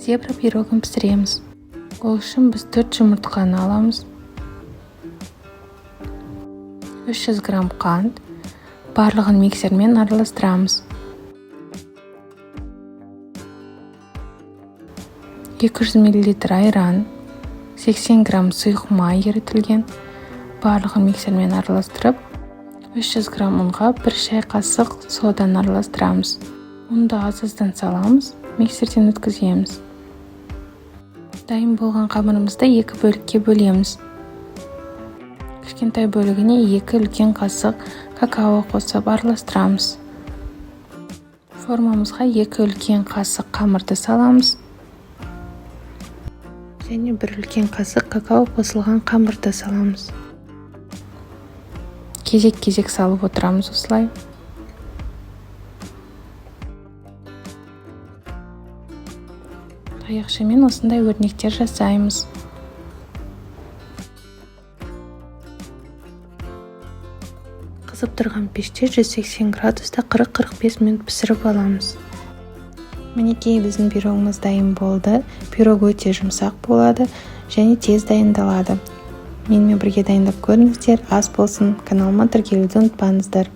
Зебра пирогын пісіреміз. Ол үшін біз 4 жұмыртқаны аламыз. 300 грамм қант. Барлығын миксермен араластырамыз. 200 мл айран. 80 грамм сұйық май ерітілген. Барлығын миксермен араластырып, 300 грамм ұнға 1 шай қасық содан араластырамыз. Ұнды аз-аздан саламыз, миксерден өткіземіз. Дайын болған қамырымызды 2 бөлікке бөлеміз. Кішкентай бөлігіне 2 үлкен қасық какао қосып араластырамыз. Формамызға 2 үлкен қасық қамырды саламыз. Және 1 үлкен қасық какао қосылған қамырды саламыз. Кезек-кезек салып отырамыз осылай. Таяқшамен осындай өрнектер жасаймыз. Қызып тұрған пеште 180 градуста 40-45 минут пісіріп аламыз. Мінекей біздің пирогымыз дайын болды. Пирог өте жұмсақ болады және тез дайындалады. Менімен бірге дайындап көріңіздер, ас болсын. Каналыма тіркелуді ұмытпаңыздар.